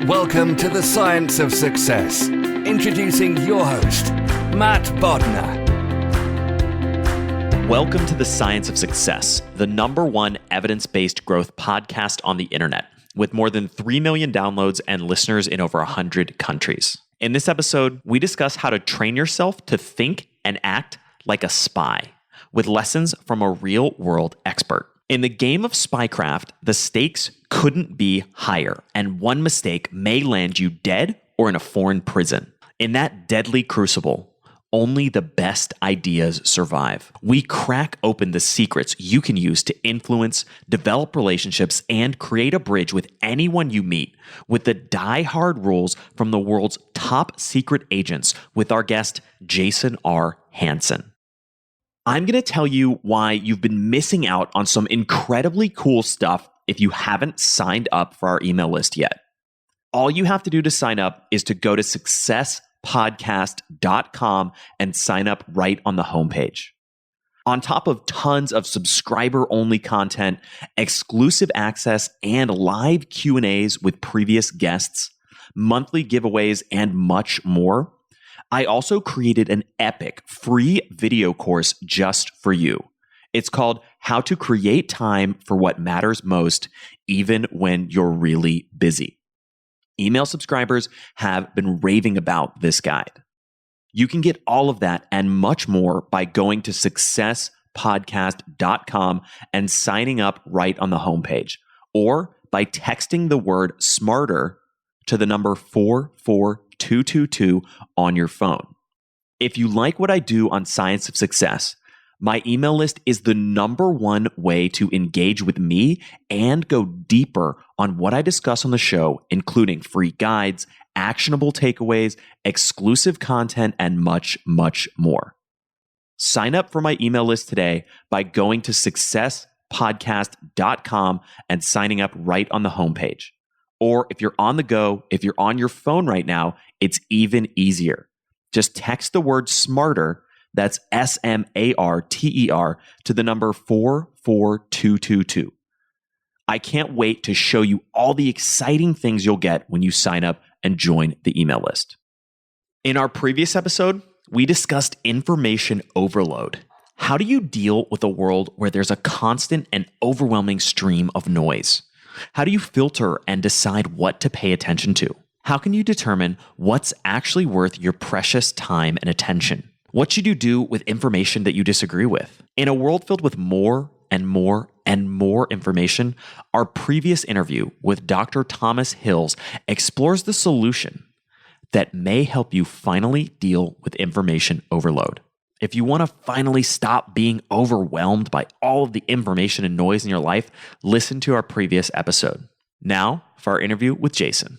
Welcome to the Science of Success. Introducing your host, Matt Bodnar. Welcome to the Science of Success, the #1 evidence-based growth podcast on the internet, with more than 3 million downloads and listeners in over 100 countries. In this episode, we discuss how to train yourself to think and act like a spy, with lessons from a real-world expert. In the game of spycraft, the stakes couldn't be higher, and one mistake may land you dead or in a foreign prison. In that deadly crucible, only the best ideas survive. We crack open the secrets you can use to influence, develop relationships, and create a bridge with anyone you meet with the die-hard rules from the world's top secret agents with our guest, Jason Hanson. I'm going to tell you why you've been missing out on some incredibly cool stuff if you haven't signed up for our email list yet. All you have to do to sign up is to go to successpodcast.com and sign up right on the homepage. On top of tons of subscriber-only content, exclusive access, and live Q&As with previous guests, monthly giveaways, and much more, I also created an epic free video course just for you. It's called How to Create Time for What Matters Most, Even When You're Really Busy. Email subscribers have been raving about this guide. You can get all of that and much more by going to successpodcast.com and signing up right on the homepage, or by texting the word SMARTER to the number 44222 on your phone. If you like what I do on Science of Success, my email list is the #1 way to engage with me and go deeper on what I discuss on the show, including free guides, actionable takeaways, exclusive content, and much, much more. Sign up for my email list today by going to successpodcast.com and signing up right on the homepage. Or if you're on the go, if you're on your phone right now, it's even easier. Just text the word SMARTER, that's SMARTER, to the number 44222. I can't wait to show you all the exciting things you'll get when you sign up and join the email list. In our previous episode, we discussed information overload. How do you deal with a world where there's a constant and overwhelming stream of noise? How do you filter and decide what to pay attention to? How can you determine what's actually worth your precious time and attention? What should you do with information that you disagree with? In a world filled with more and more and more information, our previous interview with Dr. Thomas Hills explores the solution that may help you finally deal with information overload. If you want to finally stop being overwhelmed by all of the information and noise in your life, listen to our previous episode. Now, for our interview with Jason.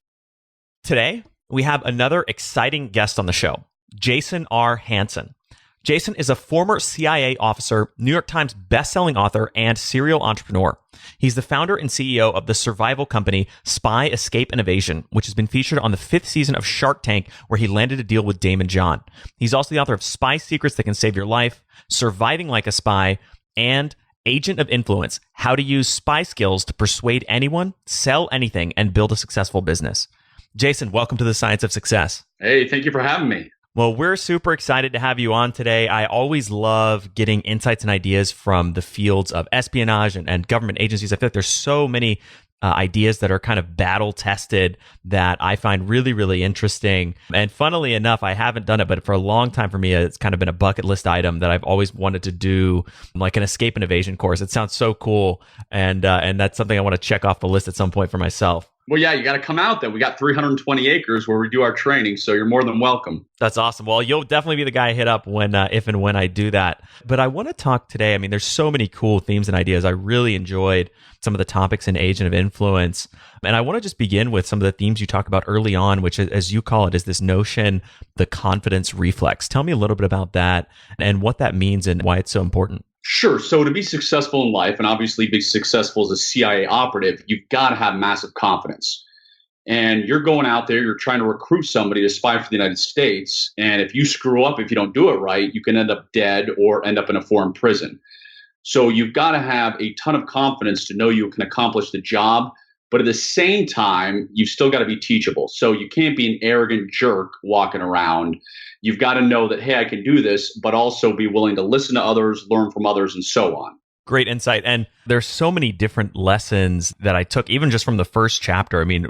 Today, we have another exciting guest on the show, Jason Hanson. Jason is a former CIA officer, New York Times bestselling author, and serial entrepreneur. He's the founder and CEO of the survival company Escape Evasion, which has been featured on the 5th season of Shark Tank, where he landed a deal with Daymond John. He's also the author of Spy Secrets That Can Save Your Life, Surviving Like a Spy, and Agent of Influence, How to Use Spy Skills to Persuade Anyone, Sell Anything, and Build a Successful Business. Jason, welcome to the Science of Success. Hey, thank you for having me. Well, we're super excited to have you on today. I always love getting insights and ideas from the fields of espionage and government agencies. I feel like there's so many ideas that are kind of battle tested that I find really, really interesting. And funnily enough, I haven't done it, but for a long time for me, it's kind of been a bucket list item that I've always wanted to do, like an escape and evasion course. It sounds so cool. And that's something I want to check off the list at some point for myself. Well, yeah, you got to come out then. We got 320 acres where we do our training, so you're more than welcome. That's awesome. Well, you'll definitely be the guy I hit up when, if and when I do that. But I want to talk today. I mean, there's so many cool themes and ideas. I really enjoyed some of the topics in Agent of Influence. And I want to just begin with some of the themes you talk about early on, which, as you call it, is this notion, the confidence reflex. Tell me a little bit about that and what that means and why it's so important. Sure. So to be successful in life, and obviously be successful as a CIA operative, you've got to have massive confidence. And you're going out there, you're trying to recruit somebody to spy for the United States. And if you screw up, if you don't do it right, you can end up dead or end up in a foreign prison. So you've got to have a ton of confidence to know you can accomplish the job, But at the same time, you've still got to be teachable. So you can't be an arrogant jerk walking around. You've got to know that, hey, I can do this, but also be willing to listen to others, learn from others, and so on. Great insight. And there's so many different lessons that I took, even just from the first chapter. I mean,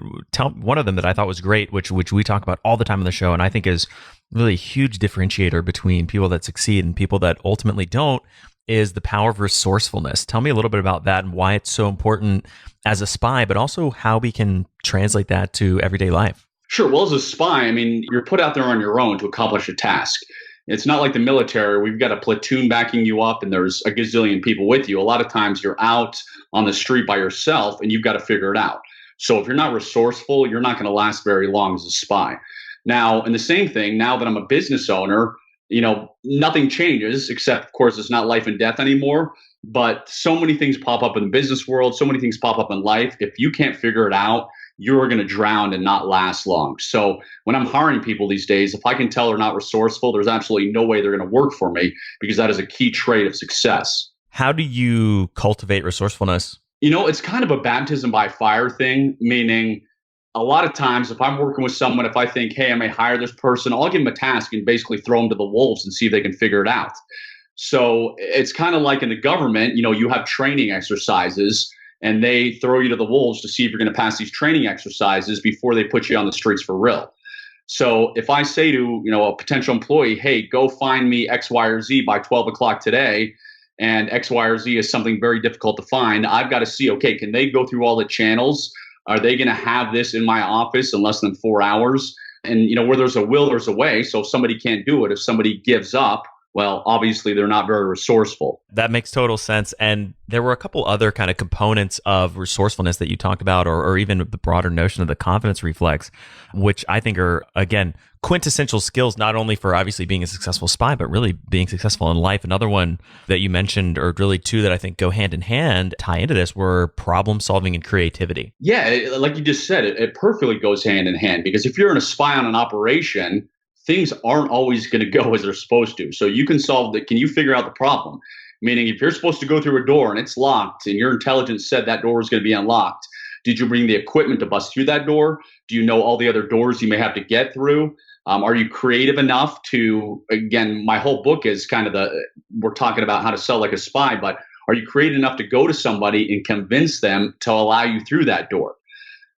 one of them that I thought was great, which we talk about all the time on the show, and I think is really a huge differentiator between people that succeed and people that ultimately don't, is the power of resourcefulness. Tell me a little bit about that and why it's so important as a spy, but also how we can translate that to everyday life. Sure. Well, as a spy, I mean, you're put out there on your own to accomplish a task. It's not like the military where you've got a platoon backing you up and there's a gazillion people with you. A lot of times you're out on the street by yourself and you've got to figure it out. So if you're not resourceful, you're not going to last very long as a spy. Now, and the same thing, now that I'm a business owner, nothing changes except, of course, it's not life and death anymore. But so many things pop up in the business world. So many things pop up in life. If you can't figure it out, you're going to drown and not last long. So when I'm hiring people these days, if I can tell they're not resourceful, there's absolutely no way they're going to work for me, because that is a key trait of success. How do you cultivate resourcefulness? It's kind of a baptism by fire thing, meaning a lot of times if I'm working with someone, if I think, hey, I may hire this person, I'll give them a task and basically throw them to the wolves and see if they can figure it out. So it's kind of like in the government, you have training exercises and they throw you to the wolves to see if you're going to pass these training exercises before they put you on the streets for real. So if I say to, a potential employee, hey, go find me X, Y, or Z by 12 o'clock today, and X, Y, or Z is something very difficult to find, I've got to see, okay, can they go through all the channels? Are they going to have this in my office in less than 4 hours? And, where there's a will, there's a way. So if somebody can't do it, if somebody gives up, well, obviously they're not very resourceful. That makes total sense. And there were a couple other kind of components of resourcefulness that you talked about, or even the broader notion of the confidence reflex, which I think are, again, quintessential skills, not only for obviously being a successful spy, but really being successful in life. Another one that you mentioned, or really two that I think go hand in hand, tie into this, were problem solving and creativity. Yeah, like you just said, it perfectly goes hand in hand, because if you're in a spy on an operation, things aren't always going to go as they're supposed to. So you can solve that. Can you figure out the problem? Meaning, if you're supposed to go through a door and it's locked and your intelligence said that door is going to be unlocked, did you bring the equipment to bust through that door? Do you know all the other doors you may have to get through? Are you creative enough to, again, my whole book is kind of we're talking about how to sell like a spy, but are you creative enough to go to somebody and convince them to allow you through that door?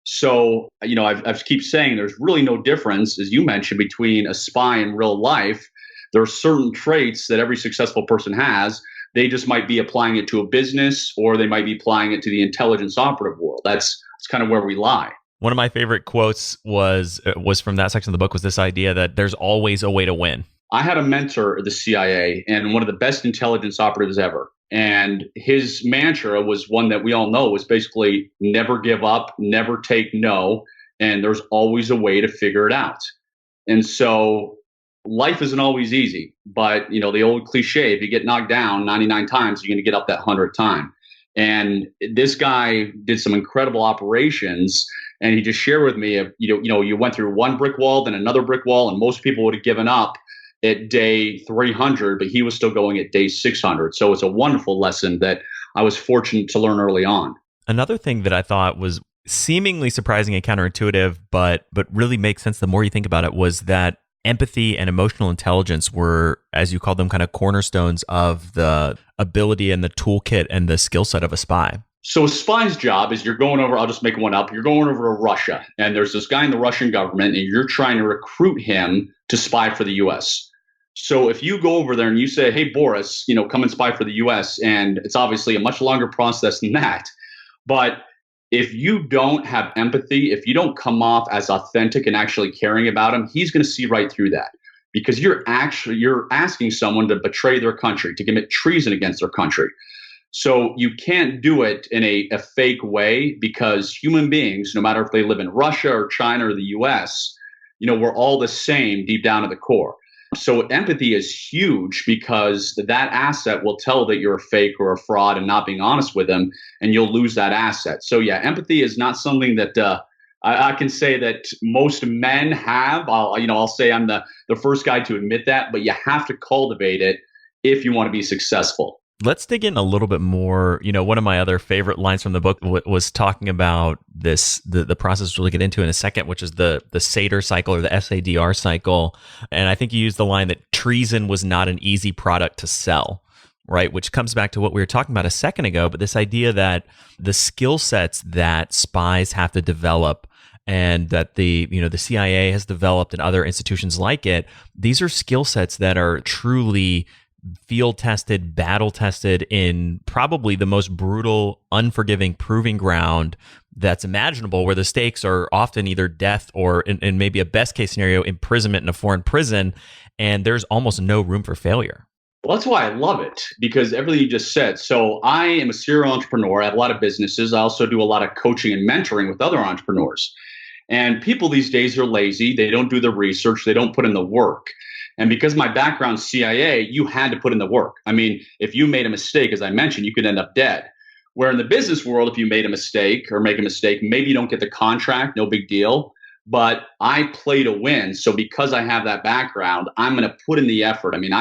So, I keep saying there's really no difference, as you mentioned, between a spy and real life. There are certain traits that every successful person has. They just might be applying it to a business, or they might be applying it to the intelligence operative world. That's kind of where we lie. One of my favorite quotes was from that section of the book, was this idea that there's always a way to win. I had a mentor at the CIA and one of the best intelligence operatives ever. And his mantra was one that we all know, was basically never give up, never take no, and there's always a way to figure it out. And so life isn't always easy, but the old cliche, if you get knocked down 99 times, you're going to get up that 100th time. And this guy did some incredible operations, and he just shared with me, you went through one brick wall, then another brick wall, and most people would have given up at day 300, but he was still going at day 600. So it's a wonderful lesson that I was fortunate to learn early on. Another thing that I thought was seemingly surprising and counterintuitive, but really makes sense the more you think about it, was that empathy and emotional intelligence were, as you called them, kind of cornerstones of the ability and the toolkit and the skill set of a spy. So a spy's job is, you're going over, I'll just make one up, you're going over to Russia, and there's this guy in the Russian government, and you're trying to recruit him to spy for the US. So if you go over there and you say, hey, Boris, come and spy for the US, and it's obviously a much longer process than that. But if you don't have empathy, if you don't come off as authentic and actually caring about him, he's going to see right through that, because you're asking someone to betray their country, to commit treason against their country. So you can't do it in a fake way, because human beings, no matter if they live in Russia or China or the US, we're all the same deep down at the core. So empathy is huge, because that asset will tell that you're a fake or a fraud and not being honest with them, and you'll lose that asset. So yeah, empathy is not something that I can say that most men have. I'll say I'm the first guy to admit that, but you have to cultivate it if you want to be successful. Let's dig in a little bit more. One of my other favorite lines from the book was talking about this, the process we'll get into in a second, which is the SADR cycle or the SADR cycle. And I think you used the line that treason was not an easy product to sell, right? Which comes back to what we were talking about a second ago, but this idea that the skill sets that spies have to develop and that the CIA has developed and other institutions like it, these are skill sets that are truly field tested, battle tested in probably the most brutal, unforgiving proving ground that's imaginable, where the stakes are often either death or, in maybe a best case scenario, imprisonment in a foreign prison, and there's almost no room for failure. Well, that's why I love it, because everything you just said. So I am a serial entrepreneur. I have a lot of businesses. I also do a lot of coaching and mentoring with other entrepreneurs. And people these days are lazy. They don't do the research. They don't put in the work. And because my background's CIA, you had to put in the work. I mean, if you made a mistake, as I mentioned, you could end up dead. Where in the business world, if you made a mistake or make a mistake, maybe you don't get the contract, no big deal. But I play to win. So because I have that background, I'm going to put in the effort. I mean,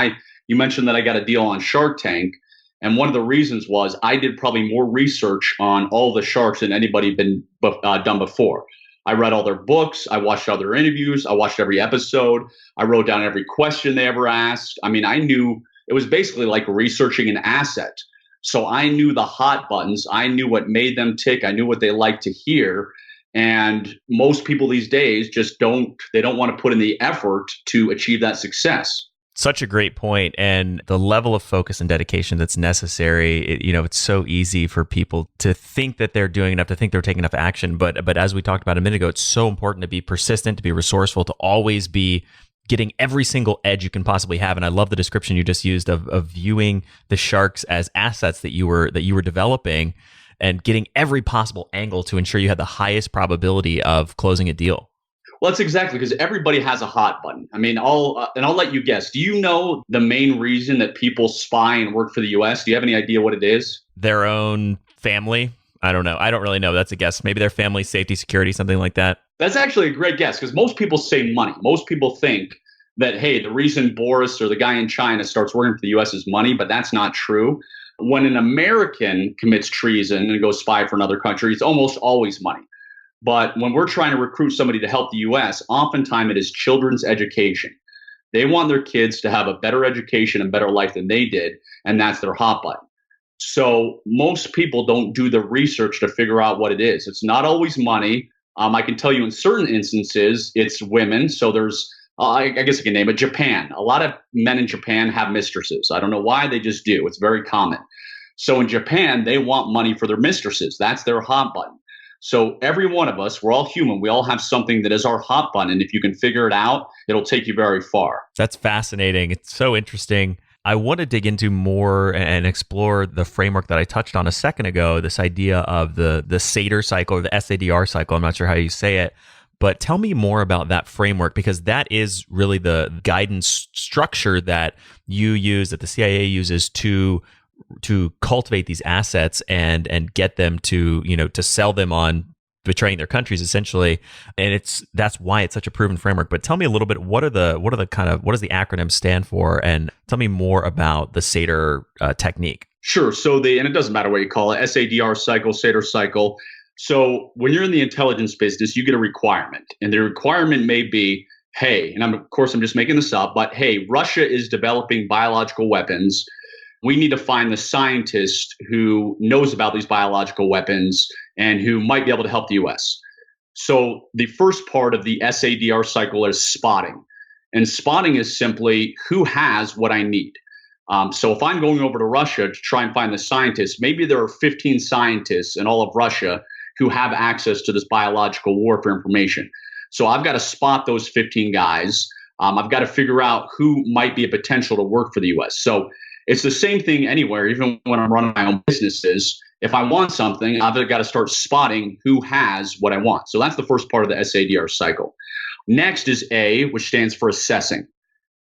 you mentioned that I got a deal on Shark Tank. And one of the reasons was I did probably more research on all the sharks than anybody been done before. I read all their books. I watched all their interviews. I watched every episode. I wrote down every question they ever asked. I mean, I knew it was basically like researching an asset. So I knew the hot buttons. I knew what made them tick. I knew what they liked to hear. And most people these days just don't want to put in the effort to achieve that success. Such a great point, and the level of focus and dedication that's necessary. It's so easy for people to think that they're doing enough, to think they're taking enough action. But as we talked about a minute ago, it's so important to be persistent, to be resourceful, to always be getting every single edge you can possibly have. And I love the description you just used of viewing the sharks as assets that you were developing, and getting every possible angle to ensure you had the highest probability of closing a deal. Well, that's exactly, because everybody has a hot button. I mean, I'll let you guess. Do you know the main reason that people spy and work for the U.S.? Do you have any idea what it is? Their own family? I don't know. I don't really know. That's a guess. Maybe their family, safety, security, something like that. That's actually a great guess, because most people say money. Most people think that, hey, the reason Boris or the guy in China starts working for the U.S. is money, but that's not true. When an American commits treason and goes spy for another country, it's almost always money. But when we're trying to recruit somebody to help the U.S., oftentimes it is children's education. They want their kids to have a better education and better life than they did, and that's their hot button. So most people don't do the research to figure out what it is. It's not always money. I can tell you in certain instances, it's women. So there's, I guess I can name it, Japan. A lot of men in Japan have mistresses. I don't know why, they just do. It's very common. So in Japan, they want money for their mistresses. That's their hot button. So every one of us, we're all human. We all have something that is our hot button. And if you can figure it out, it'll take you very far. That's fascinating. It's so interesting. I want to dig into more and explore the framework that I touched on a second ago, this idea of the SADR cycle or the SADR cycle. I'm not sure how you say it, but tell me more about that framework, because that is really the guidance structure that you use, that the CIA uses to cultivate these assets and get them to sell them on betraying their countries, essentially. And that's why it's such a proven framework. But tell me a little bit, what does the acronym stand for, and tell me more about the SADR technique. Sure. So and it doesn't matter what you call it, SADR cycle, SADR cycle. So when you're in the intelligence business, you get a requirement, and the requirement may be, hey, and of course I'm just making this up, but hey, Russia is developing biological weapons. We need to find the scientist who knows about these biological weapons and who might be able to help the U.S. So the first part of the SADR cycle is spotting. And spotting is simply who has what I need. So if I'm going over to Russia to try and find the scientist, maybe there are 15 scientists in all of Russia who have access to this biological warfare information. So I've got to spot those 15 guys. I've got to figure out who might be a potential to work for the U.S. So it's the same thing anywhere, even when I'm running my own businesses. If I want something, I've got to start spotting who has what I want. So that's the first part of the SADR cycle. Next is A, which stands for assessing.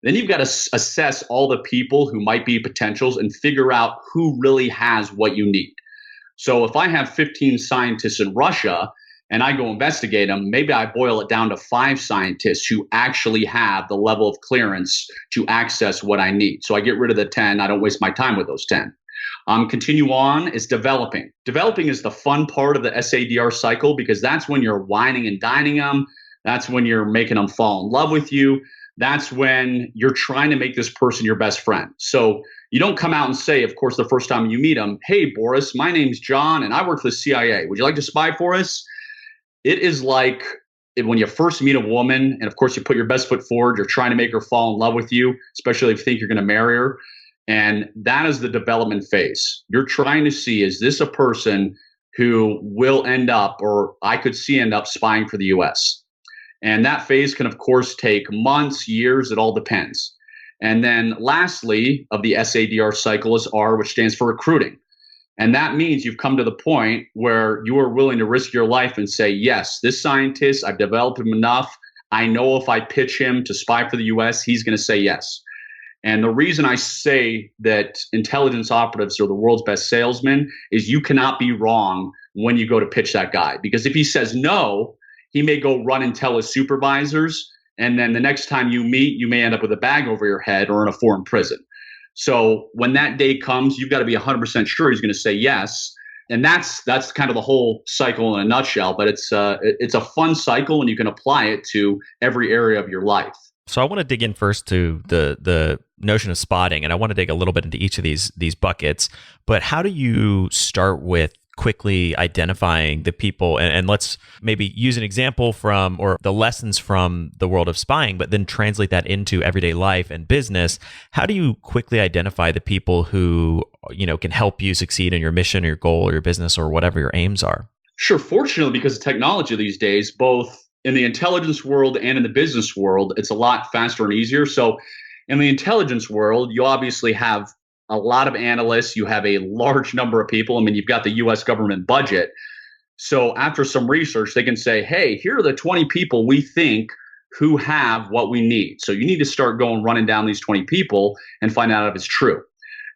Then you've got to assess all the people who might be potentials and figure out who really has what you need. So if I have 15 scientists in Russia and I go investigate them, maybe I boil it down to 5 scientists who actually have the level of clearance to access what I need. So I get rid of the 10. I don't waste my time with those 10. Continue on is developing. Developing is the fun part of the SADR cycle because that's when you're whining and dining them. That's when you're making them fall in love with you. That's when you're trying to make this person your best friend. So you don't come out and say, of course, the first time you meet them, hey, Boris, my name's John and I work for the CIA. Would you like to spy for us? It is like when you first meet a woman and, of course, you put your best foot forward, you're trying to make her fall in love with you, especially if you think you're going to marry her. And that is the development phase. You're trying to see, is this a person who will end up, or I could see end up spying for the US? And that phase can, of course, take months, years, it all depends. And then lastly of the SADR cycle is R, which stands for recruiting. And that means you've come to the point where you are willing to risk your life and say, yes, this scientist, I've developed him enough. I know if I pitch him to spy for the US, he's going to say yes. And the reason I say that intelligence operatives are the world's best salesmen is you cannot be wrong when you go to pitch that guy. Because if he says no, he may go run and tell his supervisors. And then the next time you meet, you may end up with a bag over your head or in a foreign prison. So when that day comes, you've got to be 100% sure he's going to say yes. And that's kind of the whole cycle in a nutshell. But it's a fun cycle and you can apply it to every area of your life. So I want to dig in first to the notion of spotting, and I want to dig a little bit into each of these buckets. But how do you start with quickly identifying the people? And let's maybe use an example from, or the lessons from the world of spying, but then translate that into everyday life and business. How do you quickly identify the people who, can help you succeed in your mission or your goal or your business or whatever your aims are? Sure. Fortunately, because of technology these days, both in the intelligence world and in the business world, it's a lot faster and easier. So in the intelligence world, you obviously have a lot of analysts. You have a large number of people. I mean, you've got the US government budget. So after some research, they can say, hey, here are the 20 people we think who have what we need. So you need to start going running down these 20 people and find out if it's true.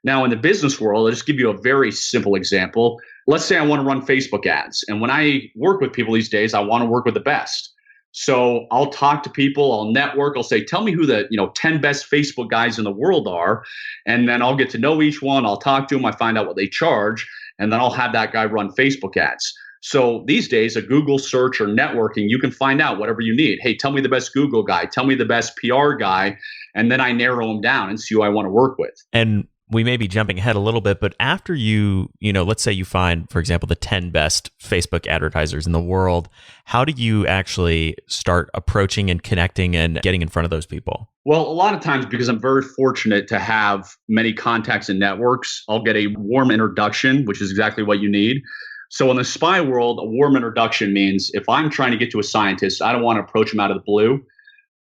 Now, in the business world, I'll just give you a very simple example. Let's say I want to run Facebook ads. And when I work with people these days, I want to work with the best. So I'll talk to people, I'll network, I'll say, tell me who the 10 best Facebook guys in the world are. And then I'll get to know each one. I'll talk to them. I find out what they charge. And then I'll have that guy run Facebook ads. So these days, a Google search or networking, you can find out whatever you need. Hey, tell me the best Google guy. Tell me the best PR guy. And then I narrow them down and see who I want to work with. And we may be jumping ahead a little bit, but after let's say you find, for example, the 10 best Facebook advertisers in the world, how do you actually start approaching and connecting and getting in front of those people? Well, a lot of times, because I'm very fortunate to have many contacts and networks, I'll get a warm introduction, which is exactly what you need. So in the spy world, a warm introduction means if I'm trying to get to a scientist, I don't want to approach him out of the blue.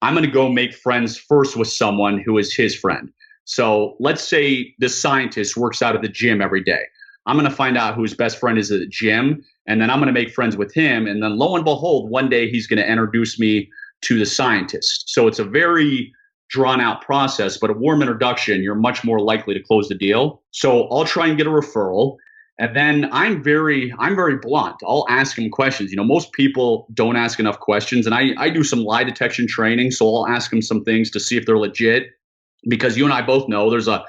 I'm going to go make friends first with someone who is his friend. So let's say this scientist works out at the gym every day. I'm going to find out who his best friend is at the gym, and then I'm going to make friends with him. And then lo and behold, one day he's going to introduce me to the scientist. So it's a very drawn out process, but a warm introduction, you're much more likely to close the deal. So I'll try and get a referral. And then I'm very blunt. I'll ask them questions. Most people don't ask enough questions, and I do some lie detection training. So I'll ask them some things to see if they're legit. Because you and I both know there's a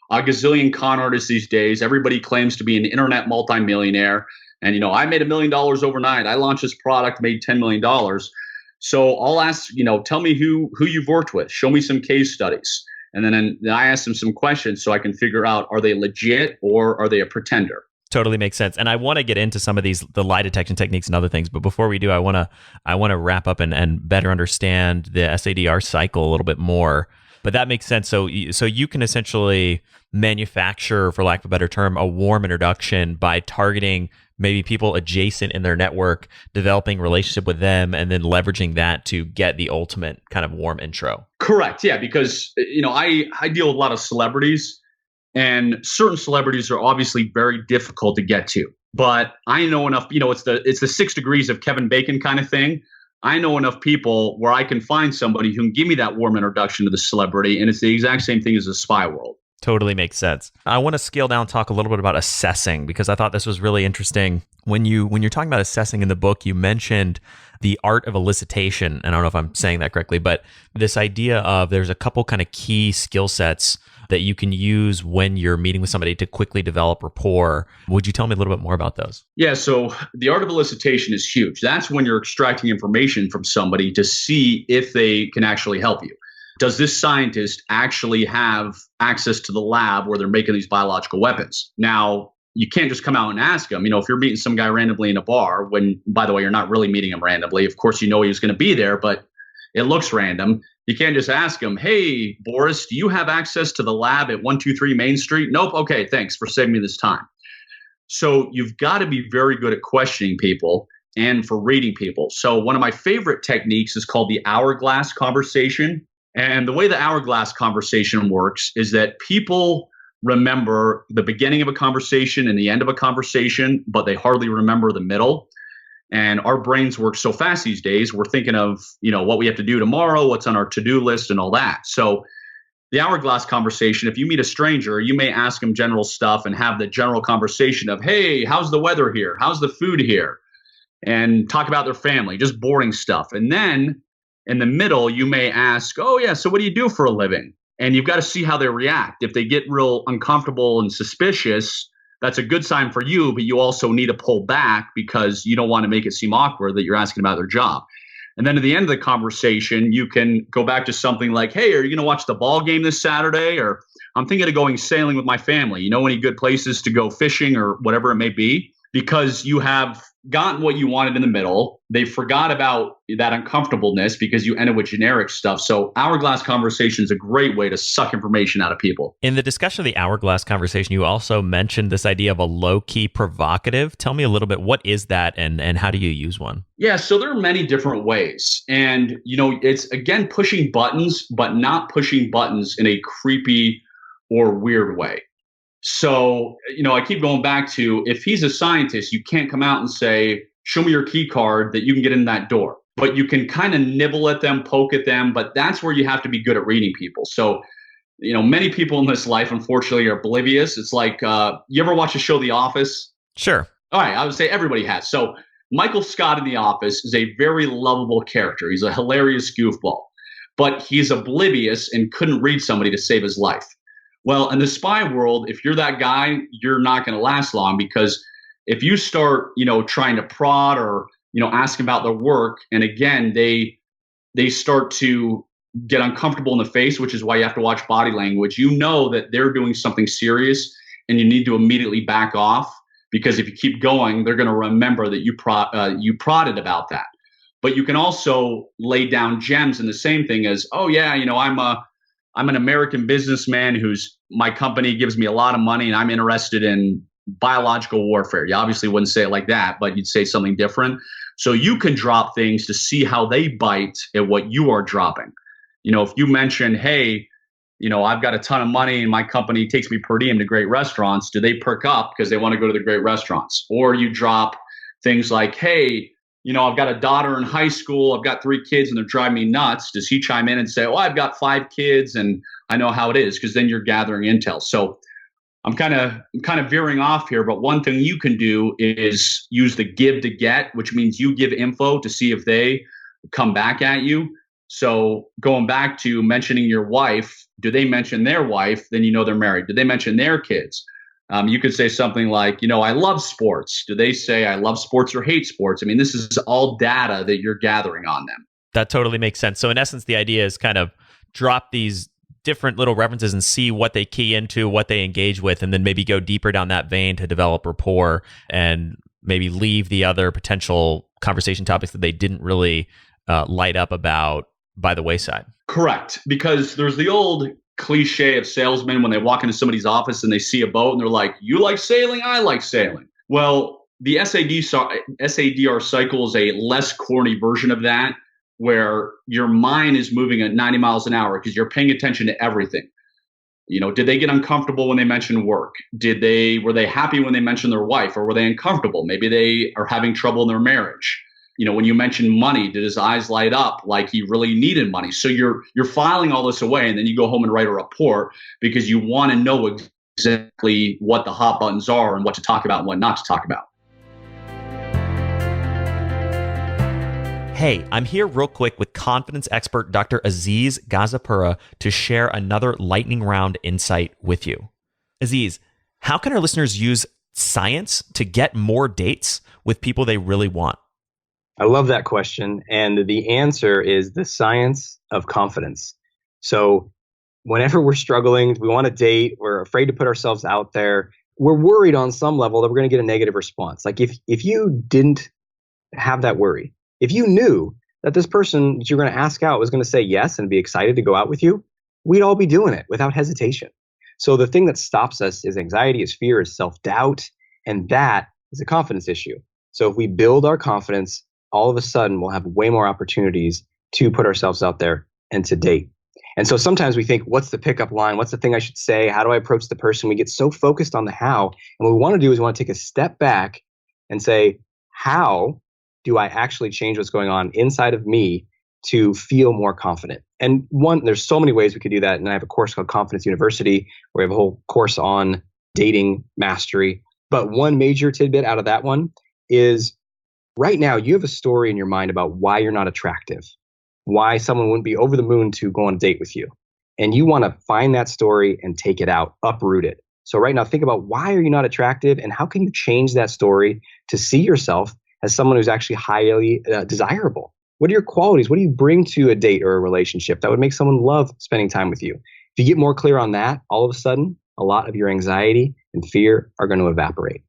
gazillion con artists these days. Everybody claims to be an internet multimillionaire. And, I made $1 million overnight. I launched this product, made $10 million. So I'll ask, tell me who you've worked with. Show me some case studies. And then I ask them some questions so I can figure out, are they legit or are they a pretender? Totally makes sense. And I want to get into some of the lie detection techniques and other things. But before we do, I want to wrap up and better understand the SADR cycle a little bit more. But that makes sense. So you can essentially manufacture, for lack of a better term, a warm introduction by targeting maybe people adjacent in their network, developing a relationship with them, and then leveraging that to get the ultimate kind of warm intro. Correct. Yeah, because I deal with a lot of celebrities, and certain celebrities are obviously very difficult to get to. But I know enough. It's the 6 degrees of Kevin Bacon kind of thing. I know enough people where I can find somebody who can give me that warm introduction to the celebrity, and it's the exact same thing as the spy world. Totally makes sense. I want to scale down and talk a little bit about assessing, because I thought this was really interesting. When you're talking about assessing in the book, you mentioned the art of elicitation. And I don't know if I'm saying that correctly, but this idea of there's a couple kind of key skill sets that you can use when you're meeting with somebody to quickly develop rapport. Would you tell me a little bit more about those? Yeah, so the art of elicitation is huge. That's when you're extracting information from somebody to see if they can actually help you. Does this scientist actually have access to the lab where they're making these biological weapons? Now, you can't just come out and ask them. If you're meeting some guy randomly in a bar, when, by the way, you're not really meeting him randomly. Of course, you know he was going to be there, but it looks random. You can't just ask him, hey, Boris, do you have access to the lab at 123 Main Street? Nope. Okay, thanks for saving me this time. So you've got to be very good at questioning people and for reading people. So one of my favorite techniques is called the hourglass conversation. And the way the hourglass conversation works is that people remember the beginning of a conversation and the end of a conversation, but they hardly remember the middle. And our brains work so fast these days, we're thinking of, what we have to do tomorrow, what's on our to-do list and all that. So the hourglass conversation, if you meet a stranger, you may ask them general stuff and have the general conversation of, hey, how's the weather here? How's the food here? And talk about their family, just boring stuff. And then in the middle, you may ask, oh, yeah, so what do you do for a living? And you've got to see how they react. If they get real uncomfortable and suspicious, that's a good sign for you, but you also need to pull back because you don't want to make it seem awkward that you're asking about their job. And then at the end of the conversation, you can go back to something like, hey, are you going to watch the ball game this Saturday? Or I'm thinking of going sailing with my family. You know any good places to go fishing or whatever it may be? Because you have gotten what you wanted in the middle. They forgot about that uncomfortableness because you ended with generic stuff. So hourglass conversation is a great way to suck information out of people. In the discussion of the hourglass conversation, you also mentioned this idea of a low-key provocative. Tell me a little bit, what is that and how do you use one? Yeah, so there are many different ways. And, it's, again, pushing buttons, but not pushing buttons in a creepy or weird way. So, I keep going back to, if he's a scientist, you can't come out and say, show me your key card that you can get in that door. But you can kind of nibble at them, poke at them, but that's where you have to be good at reading people. So, many people in this life, unfortunately, are oblivious. It's like, you ever watch the show The Office? Sure. All right, I would say everybody has. So Michael Scott in The Office is a very lovable character. He's a hilarious goofball, but he's oblivious and couldn't read somebody to save his life. Well, in the spy world, if you're that guy, you're not going to last long, because if you start, trying to prod or, ask about their work, and again, they start to get uncomfortable in the face, which is why you have to watch body language. You know that they're doing something serious and you need to immediately back off, because if you keep going, they're going to remember that you prodded about that. But you can also lay down gems in the same thing as, oh yeah, I'm an American businessman my company gives me a lot of money and I'm interested in biological warfare. You obviously wouldn't say it like that, but you'd say something different. So you can drop things to see how they bite at what you are dropping. If you mention, hey, I've got a ton of money and my company takes me per diem to great restaurants, do they perk up because they want to go to the great restaurants? Or you drop things like, hey, I've got a daughter in high school, I've got 3 kids and they're driving me nuts. Does he chime in and say, oh, I've got 5 kids and I know how it is? Because then you're gathering intel. So I'm kind of veering off here, but one thing you can do is use the give to get, which means you give info to see if they come back at you. So going back to mentioning your wife, do they mention their wife? Then they're married. Do they mention their kids? You could say something like, I love sports. Do they say I love sports or hate sports? I mean, this is all data that you're gathering on them. That totally makes sense. So in essence, the idea is kind of drop these different little references and see what they key into, what they engage with, and then maybe go deeper down that vein to develop rapport and maybe leave the other potential conversation topics that they didn't really light up about by the wayside. Correct. Because there's the old cliche of salesmen when they walk into somebody's office and they see a boat and they're like, you like sailing? I like sailing. Well, the SADR cycle is a less corny version of that, where your mind is moving at 90 miles an hour because you're paying attention to everything. Did they get uncomfortable when they mentioned work? Were they happy when they mentioned their wife, or were they uncomfortable? Maybe they are having trouble in their marriage. when you mentioned money, did his eyes light up like he really needed money? So you're filing all this away, and then you go home and write a report because you want to know exactly what the hot buttons are and what to talk about and what not to talk about. Hey, I'm here real quick with confidence expert Dr. Aziz Gazapura to share another lightning round insight with you. Aziz, how can our listeners use science to get more dates with people they really want? I love that question. And the answer is the science of confidence. So whenever we're struggling, we want to date, we're afraid to put ourselves out there, we're worried on some level that we're going to get a negative response. Like if you didn't have that worry, if you knew that this person that you're going to ask out was going to say yes and be excited to go out with you, we'd all be doing it without hesitation. So the thing that stops us is anxiety, is fear, is self-doubt, and that is a confidence issue. So if we build our confidence, all of a sudden we'll have way more opportunities to put ourselves out there and to date. And so sometimes we think, what's the pickup line? What's the thing I should say? How do I approach the person? We get so focused on the how. And what we want to do is we want to take a step back and say, how do I actually change what's going on inside of me to feel more confident? And there's so many ways we could do that. And I have a course called Confidence University, where we have a whole course on dating mastery. But one major tidbit out of that one is right now you have a story in your mind about why you're not attractive, why someone wouldn't be over the moon to go on a date with you. And you want to find that story and take it out, uproot it. So right now think about, why are you not attractive, and how can you change that story to see yourself as someone who's actually highly desirable? What are your qualities? What do you bring to a date or a relationship that would make someone love spending time with you? If you get more clear on that, all of a sudden, a lot of your anxiety and fear are going to evaporate.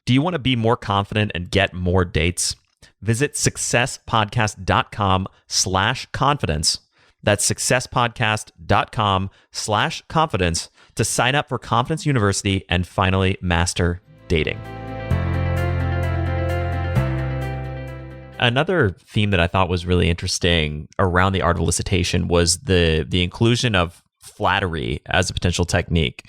Do you want to be more confident and get more dates? Visit successpodcast.com/confidence. That's successpodcast.com/confidence to sign up for Confidence University and finally master dating. Another theme that I thought was really interesting around the art of elicitation was the inclusion of flattery as a potential technique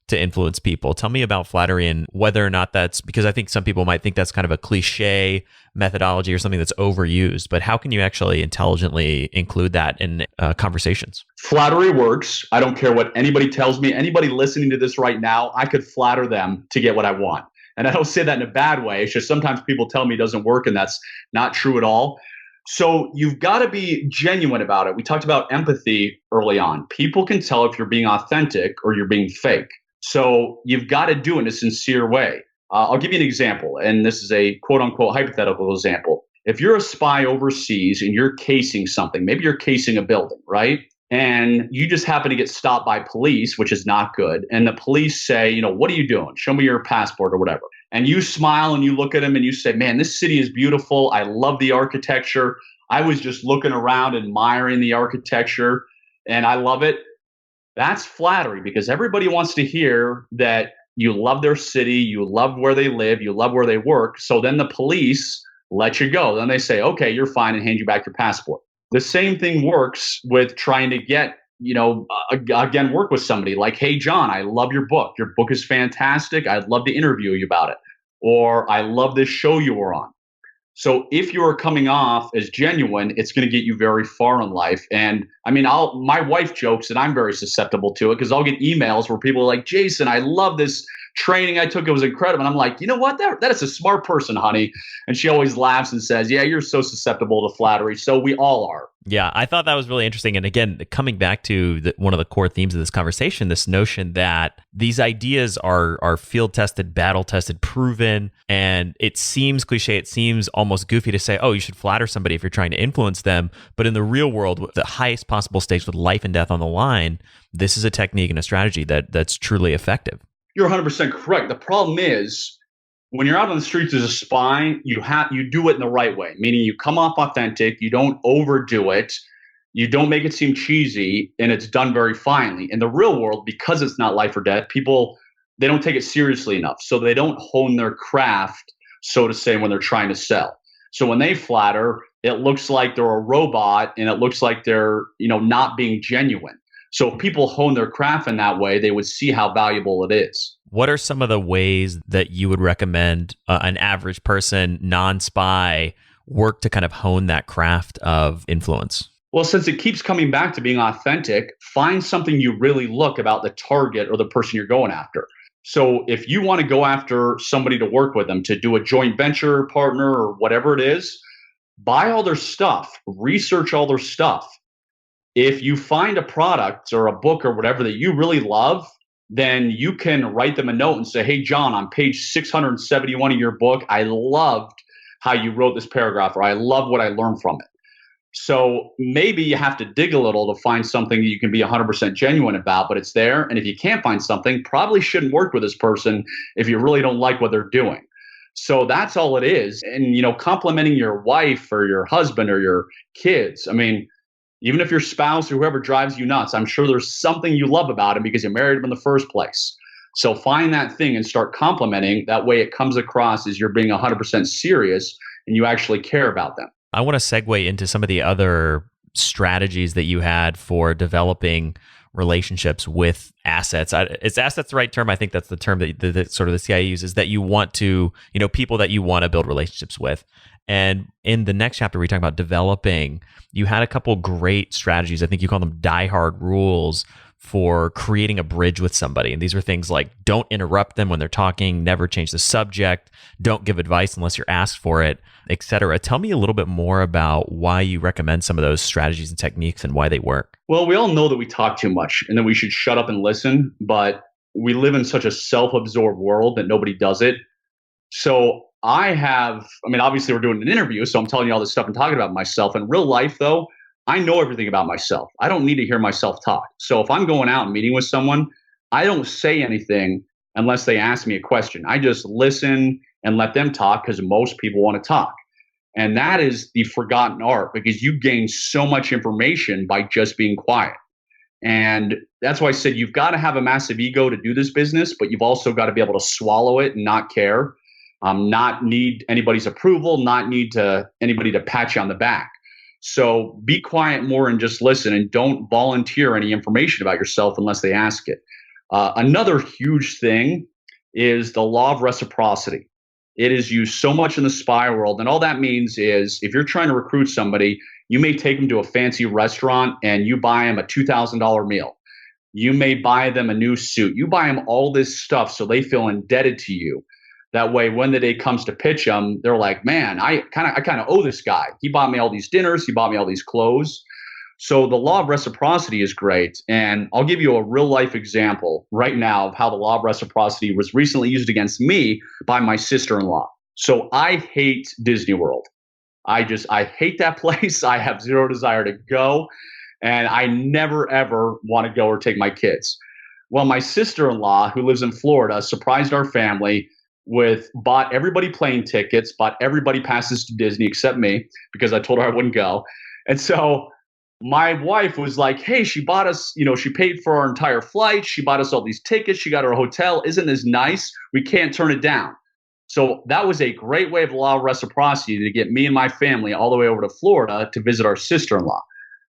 to influence people. Tell me about flattery and whether or not that's, because I think some people might think that's kind of a cliche methodology or something that's overused, but how can you actually intelligently include that in conversations? Flattery works. I don't care what anybody tells me. Anybody listening to this right now, I could flatter them to get what I want. And I don't say that in a bad way. It's just sometimes people tell me it doesn't work, and that's not true at all. So you've got to be genuine about it. We talked about empathy early on. People can tell if you're being authentic or you're being fake. So you've got to do it in a sincere way. I'll give you an example, and this is a quote unquote hypothetical example. If you're a spy overseas and you're casing something, maybe you're casing a building, right? And you just happen to get stopped by police, which is not good. And the police say, what are you doing? Show me your passport or whatever. And you smile and you look at them and you say, man, this city is beautiful. I love the architecture. I was just looking around, admiring the architecture, and I love it. That's flattery, because everybody wants to hear that you love their city, you love where they live, you love where they work. So then the police let you go. Then they say, okay, you're fine, and hand you back your passport. The same thing works with trying to get, again, work with somebody like, hey, John, I love your book. Your book is fantastic. I'd love to interview you about it. Or I love this show you were on. So if you are coming off as genuine, it's going to get you very far in life. And I mean, my wife jokes that I'm very susceptible to it, because I'll get emails where people are like, Jason, I love this training I took. It was incredible. And I'm like, you know what? That is a smart person, honey. And she always laughs and says, yeah, you're so susceptible to flattery. So we all are. Yeah, I thought that was really interesting. And again, coming back to one of the core themes of this conversation, this notion that these ideas are field tested, battle tested, proven. And it seems cliche, it seems almost goofy to say, oh, you should flatter somebody if you're trying to influence them. But in the real world, with the highest possible stakes, with life and death on the line, this is a technique and a strategy that's truly effective. You're 100% correct. The problem is, when you're out on the streets as a spy, you do it in the right way, meaning you come off authentic, you don't overdo it, you don't make it seem cheesy, and it's done very finely. In the real world, because it's not life or death, people, they don't take it seriously enough. So they don't hone their craft, so to say, when they're trying to sell. So when they flatter, it looks like they're a robot, and it looks like they're, not being genuine. So if people hone their craft in that way, they would see how valuable it is. What are some of the ways that you would recommend an average person, non-spy, work to kind of hone that craft of influence? Well, since it keeps coming back to being authentic, find something you really look about the target or the person you're going after. So if you want to go after somebody to work with them, to do a joint venture partner or whatever it is, buy all their stuff, research all their stuff. If you find a product or a book or whatever that you really love, then you can write them a note and say, hey, John, on page 671 of your book, I loved how you wrote this paragraph, or I love what I learned from it. So maybe you have to dig a little to find something that you can be 100% genuine about, but it's there. And if you can't find something, probably shouldn't work with this person if you really don't like what they're doing. So that's all it is. And, complimenting your wife or your husband or your kids. I mean, even if your spouse or whoever drives you nuts, I'm sure there's something you love about him because you married him in the first place. So find that thing and start complimenting. That way it comes across as you're being 100% serious and you actually care about them. I want to segue into some of the other strategies that you had for developing relationships with assets. Is assets the right term? I think that's the term that sort of the CIA uses, that you want to, people that you want to build relationships with. And in the next chapter, we talk about developing. You had a couple great strategies. I think you call them diehard rules for creating a bridge with somebody. And these are things like don't interrupt them when they're talking, never change the subject, don't give advice unless you're asked for it, etc. Tell me a little bit more about why you recommend some of those strategies and techniques and why they work. Well, we all know that we talk too much and that we should shut up and listen, but we live in such a self-absorbed world that nobody does it. So obviously we're doing an interview, so I'm telling you all this stuff and talking about myself. In real life, though, I know everything about myself. I don't need to hear myself talk. So if I'm going out and meeting with someone, I don't say anything unless they ask me a question. I just listen and let them talk because most people want to talk. And that is the forgotten art because you gain so much information by just being quiet. And that's why I said you've got to have a massive ego to do this business, but you've also got to be able to swallow it and not care, not need anybody's approval, not need anybody to pat you on the back. So be quiet more and just listen, and don't volunteer any information about yourself unless they ask it. Another huge thing is the law of reciprocity. It is used so much in the spy world. And all that means is if you're trying to recruit somebody, you may take them to a fancy restaurant and you buy them a $2,000 meal. You may buy them a new suit. You buy them all this stuff so they feel indebted to you. That way, when the day comes to pitch them, they're like, man, I kind of owe this guy. He bought me all these dinners. He bought me all these clothes. So the law of reciprocity is great. And I'll give you a real life example right now of how the law of reciprocity was recently used against me by my sister-in-law. So I hate Disney World. I hate that place. I have zero desire to go. And I never, ever want to go or take my kids. Well, my sister-in-law, who lives in Florida, surprised our family bought everybody plane tickets, bought everybody passes to Disney except me because I told her I wouldn't go. And so my wife was like, hey, she bought us, she paid for our entire flight. She bought us all these tickets. She got her hotel. Isn't this nice? We can't turn it down. So that was a great way of the law of reciprocity to get me and my family all the way over to Florida to visit our sister-in-law.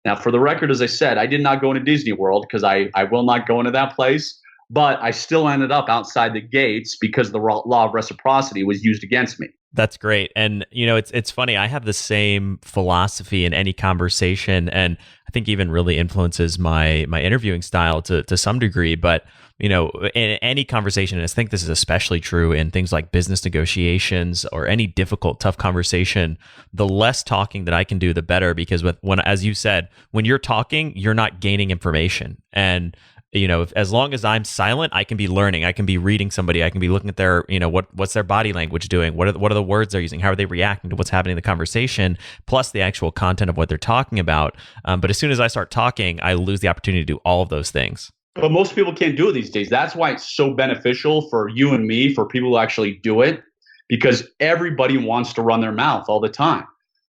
Now, for the record, as I said, I did not go into Disney World because I will not go into that place. But I still ended up outside the gates because the law of reciprocity was used against me. That's great. And, it's funny. I have the same philosophy in any conversation, and I think even really influences my interviewing style to some degree. But, in any conversation, and I think this is especially true in things like business negotiations or any difficult, tough conversation, the less talking that I can do, the better. Because as you said, when you're talking, you're not gaining information. And as long as I'm silent, I can be learning. I can be reading somebody. I can be looking at their, what's their body language doing? What are the words they're using? How are they reacting to what's happening in the conversation? Plus the actual content of what they're talking about. But as soon as I start talking, I lose the opportunity to do all of those things. But most people can't do it these days. That's why it's so beneficial for you and me, for people who actually do it, because everybody wants to run their mouth all the time.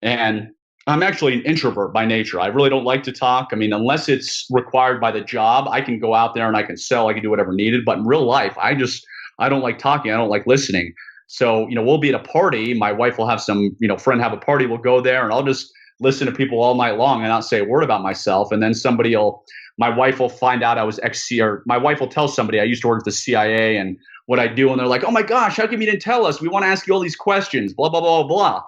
And I'm actually an introvert by nature. I really don't like to talk. I mean, unless it's required by the job, I can go out there and I can sell, I can do whatever needed. But in real life, I don't like talking. I don't like listening. So, we'll be at a party. My wife will have some, friend have a party. We'll go there and I'll just listen to people all night long and not say a word about myself. And then my wife will find out I was or my wife will tell somebody I used to work at the CIA and what I do. And they're like, oh my gosh, how come you didn't tell us? We want to ask you all these questions, blah, blah, blah, blah.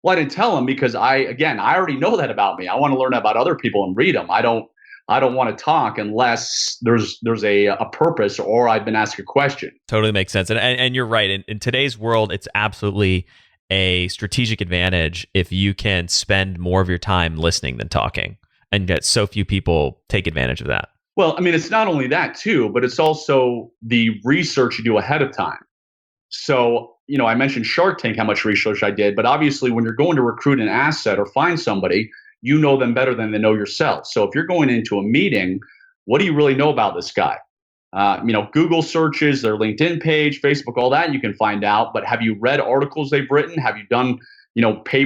Well, I didn't tell him because I already know that about me. I want to learn about other people and read them. I don't want to talk unless there's a purpose or I've been asked a question. Totally makes sense. And you're right. In today's world, it's absolutely a strategic advantage if you can spend more of your time listening than talking. And yet so few people take advantage of that. Well, I mean, it's not only that too, but it's also the research you do ahead of time. So, I mentioned Shark Tank, how much research I did, but obviously when you're going to recruit an asset or find somebody, you know them better than they know yourself. So if you're going into a meeting, what do you really know about this guy? Google searches, their LinkedIn page, Facebook, all that you can find out. But have you read articles they've written? Have you done,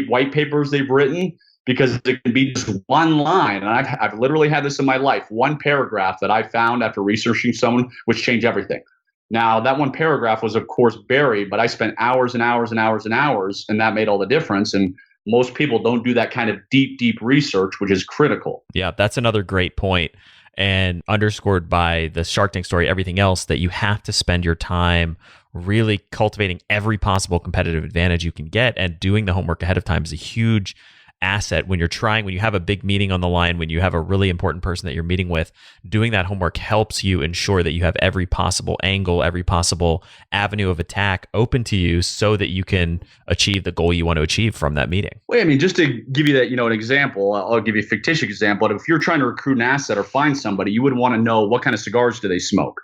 white papers they've written? Because it can be just one line. And I've literally had this in my life, one paragraph that I found after researching someone, which changed everything. Now, that one paragraph was, of course, buried, but I spent hours and hours and hours and hours, and that made all the difference. And most people don't do that kind of deep research, which is critical. Yeah, that's another great point, and underscored by the Shark Tank story, everything else, that you have to spend your time really cultivating every possible competitive advantage you can get, and doing the homework ahead of time is a huge asset when you have a big meeting on the line, when you have a really important person that you're meeting with. Doing that homework helps you ensure that you have every possible angle, every possible avenue of attack open to you so that you can achieve the goal you want to achieve from that meeting. Well, I mean, just to give you that, an example, I'll give you a fictitious example. But if you're trying to recruit an asset or find somebody, you would want to know what kind of cigars do they smoke.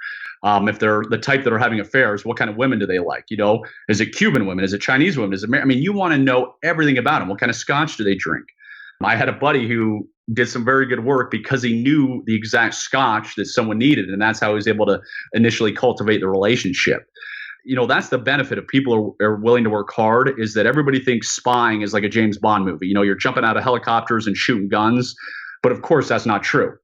If they're the type that are having affairs, what kind of women do they like? Is it Cuban women? Is it Chinese women? You want to know everything about them. What kind of scotch do they drink? I had a buddy who did some very good work because he knew the exact scotch that someone needed. And that's how he was able to initially cultivate the relationship. That's the benefit of people are willing to work hard, is that everybody thinks spying is like a James Bond movie. You're jumping out of helicopters and shooting guns. But of course, that's not true.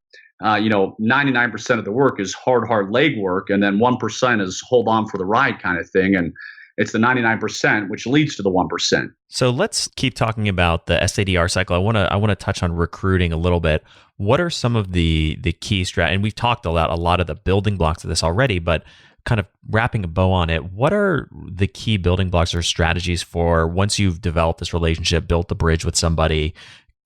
99% of the work is hard leg work, and then 1% is hold on for the ride kind of thing. And it's the 99% which leads to the 1%. So let's keep talking about the SADR cycle. I want to touch on recruiting a little bit. What are some of the key strategies? And we've talked about a lot of the building blocks of this already, but kind of wrapping a bow on it, what are the key building blocks or strategies for once you've developed this relationship, built the bridge with somebody,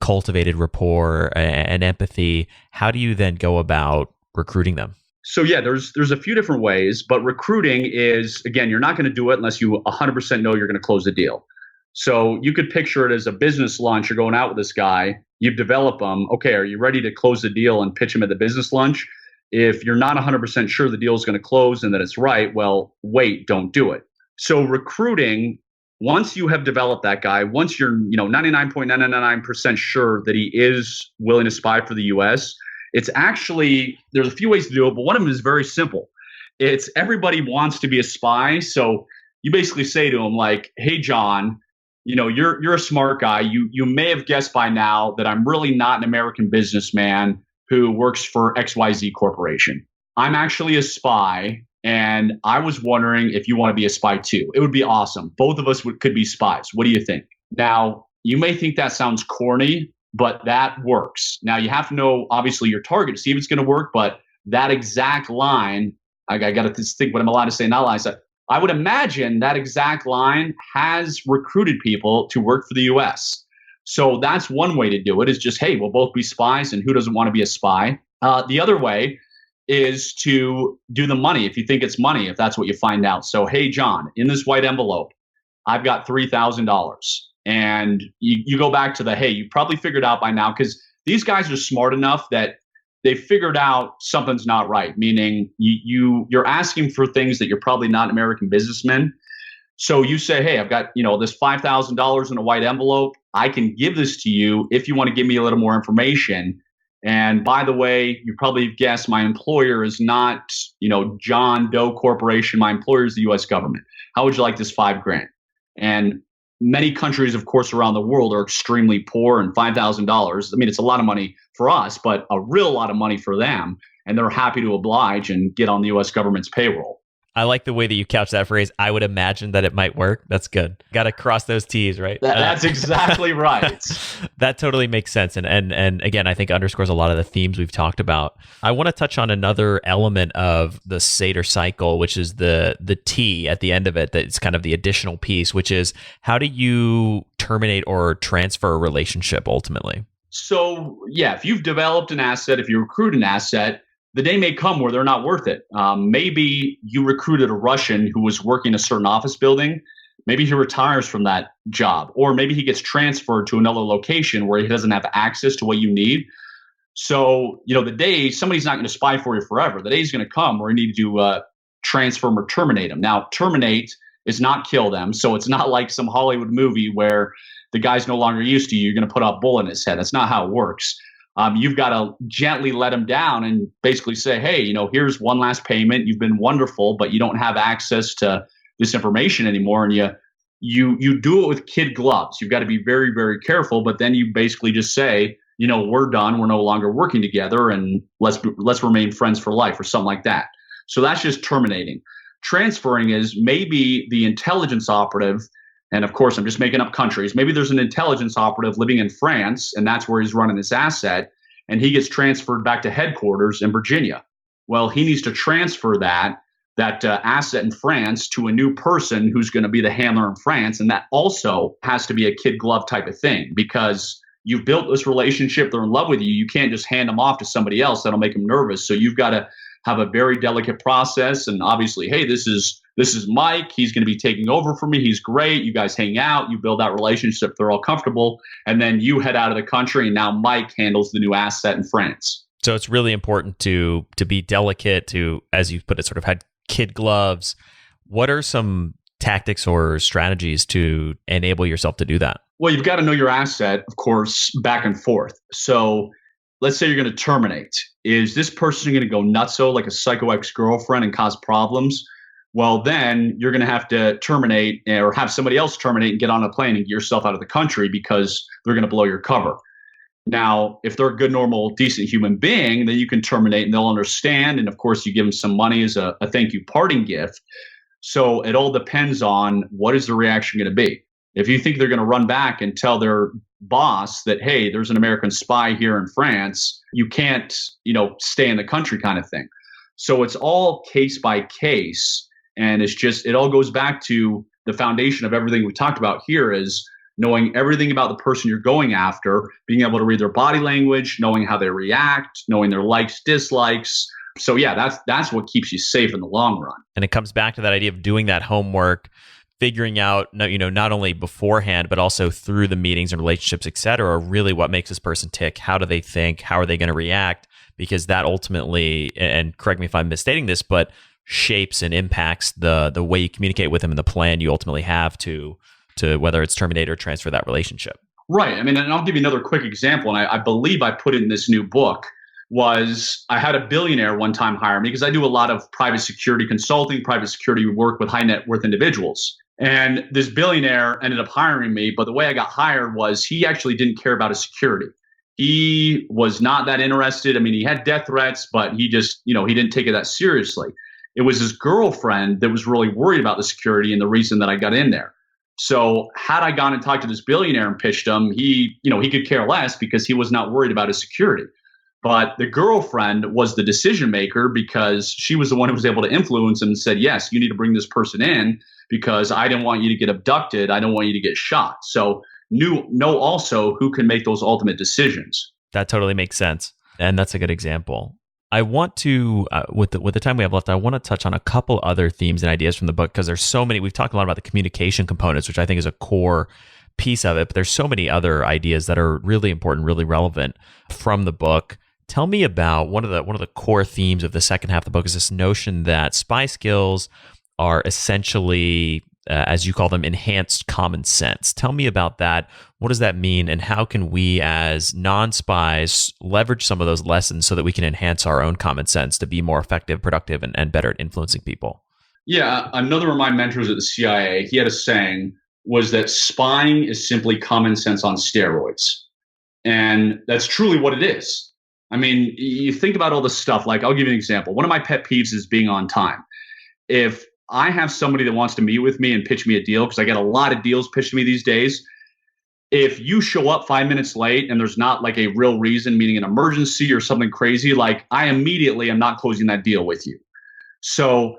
cultivated rapport and empathy? How do you then go about recruiting them? So yeah, there's a few different ways, but recruiting is, again, you're not going to do it unless you 100% know you're going to close the deal. So you could picture it as a business lunch. You're going out with this guy, you've developed them. Okay, are you ready to close the deal and pitch him at the business lunch? If you're not 100% sure the deal is going to close and that it's right, well, wait, don't do it. So recruiting, once you have developed that guy, once you're 99.999% sure that he is willing to spy for the U.S., it's actually, there's a few ways to do it, but one of them is very simple. It's everybody wants to be a spy. So you basically say to him like, hey, John, you're a smart guy. You may have guessed by now that I'm really not an American businessman who works for XYZ Corporation. I'm actually a spy, and I was wondering if you want to be a spy too. It would be awesome. Both of us could be spies. What do you think? Now, you may think that sounds corny, but that works. Now, you have to know, obviously, your target to see if it's going to work, but that exact line, I got to think what I'm allowed to say, not allowed to say. I would imagine that exact line has recruited people to work for the U.S. So that's one way to do it, is just, hey, we'll both be spies, and who doesn't want to be a spy? The other way is to do the money, if you think it's money, if that's what you find out. So, hey, John, in this white envelope, I've got $3,000. And you go back to the, hey, you probably figured out by now, because these guys are smart enough that they figured out something's not right, meaning you're asking for things that you're probably not American businessmen. So you say, hey, I've got this $5,000 in a white envelope. I can give this to you if you want to give me a little more information. And by the way, you probably guessed my employer is not John Doe Corporation. My employer is the U.S. government. How would you like this $5,000? And many countries, of course, around the world are extremely poor, and $5,000, it's a lot of money for us, but a real lot of money for them. And they're happy to oblige and get on the U.S. government's payroll. I like the way that you couch that phrase. I would imagine that it might work. That's good. Got to cross those T's, right? That's exactly right. That totally makes sense. And again, I think underscores a lot of the themes we've talked about. I want to touch on another element of the SADR cycle, which is the T at the end of it. That's kind of the additional piece, which is how do you terminate or transfer a relationship ultimately? So yeah, if you've developed an asset, if you recruit an asset, the day may come where they're not worth it. Maybe you recruited a Russian who was working a certain office building. Maybe he retires from that job, or maybe he gets transferred to another location where he doesn't have access to what you need. So, the day somebody's not going to spy for you forever. The day is going to come where you need to transfer them or terminate them. Now, terminate is not kill them. So it's not like some Hollywood movie where the guy's no longer used to you. You're going to put a bullet in his head. That's not how it works. You've got to gently let him down and basically say, hey, here's one last payment. You've been wonderful, but you don't have access to this information anymore. And you do it with kid gloves. You've got to be very, very careful. But then you basically just say, we're done. We're no longer working together, and let's remain friends for life or something like that. So that's just terminating. Transferring is maybe the intelligence operative. And of course, I'm just making up countries. Maybe there's an intelligence operative living in France, and that's where he's running this asset, and he gets transferred back to headquarters in Virginia. Well, he needs to transfer that asset in France to a new person who's going to be the handler in France, and that also has to be a kid glove type of thing because you've built this relationship. They're in love with you. You can't just hand them off to somebody else. That'll make them nervous. So you've got to have a very delicate process, and obviously, hey, this is Mike. He's going to be taking over for me. He's great. You guys hang out. You build that relationship. They're all comfortable. And then you head out of the country, and now Mike handles the new asset in France. So it's really important to be delicate, to, as you put it, sort of had kid gloves. What are some tactics or strategies to enable yourself to do that? Well, you've got to know your asset, of course, back and forth. So let's say you're going to terminate. Is this person going to go nutso like a psycho ex-girlfriend and cause problems? Well, then you're going to have to terminate or have somebody else terminate and get on a plane and get yourself out of the country because they're going to blow your cover. Now, if they're a good, normal, decent human being, then you can terminate and they'll understand. And of course, you give them some money as a thank you parting gift. So it all depends on what is the reaction going to be. If you think they're going to run back and tell their boss that, hey, there's an American spy here in France, you can't, stay in the country kind of thing. So it's all case by case. And it all goes back to the foundation of everything we talked about here is knowing everything about the person you're going after, being able to read their body language, knowing how they react, knowing their likes, dislikes. So yeah, that's what keeps you safe in the long run. And it comes back to that idea of doing that homework, figuring out, not only beforehand, but also through the meetings and relationships, et cetera, really what makes this person tick. How do they think? How are they going to react? Because that ultimately, and correct me if I'm misstating this, but shapes and impacts the way you communicate with them and the plan you ultimately have to whether it's terminate or transfer that relationship. Right. I mean, and I'll give you another quick example, and I believe I put it in this new book, was I had a billionaire one time hire me because I do a lot of private security consulting, private security work with high net worth individuals. And this billionaire ended up hiring me, but the way I got hired was he actually didn't care about his security. He was not that interested. I mean, he had death threats, but he just, he didn't take it that seriously. It was his girlfriend that was really worried about the security and the reason that I got in there. So had I gone and talked to this billionaire and pitched him, he could care less because he was not worried about his security. But the girlfriend was the decision maker because she was the one who was able to influence him and said, yes, you need to bring this person in because I didn't want you to get abducted. I don't want you to get shot. So know also who can make those ultimate decisions. That totally makes sense. And that's a good example. I want to, with the time we have left, I want to touch on a couple other themes and ideas from the book because there's so many. We've talked a lot about the communication components, which I think is a core piece of it, but there's so many other ideas that are really important, really relevant from the book. Tell me about one of the core themes of the second half of the book is this notion that spy skills are essentially, as you call them, enhanced common sense. Tell me about that. What does that mean? And how can we as non-spies leverage some of those lessons so that we can enhance our own common sense to be more effective, productive, and better at influencing people? Yeah, another of my mentors at the CIA, he had a saying was that spying is simply common sense on steroids. And that's truly what it is. I mean, you think about all this stuff, like I'll give you an example. One of my pet peeves is being on time. if I have somebody that wants to meet with me and pitch me a deal, because I get a lot of deals pitched to me these days, if you show up 5 minutes late and there's not like a real reason, meaning an emergency or something crazy, like I immediately am not closing that deal with you. So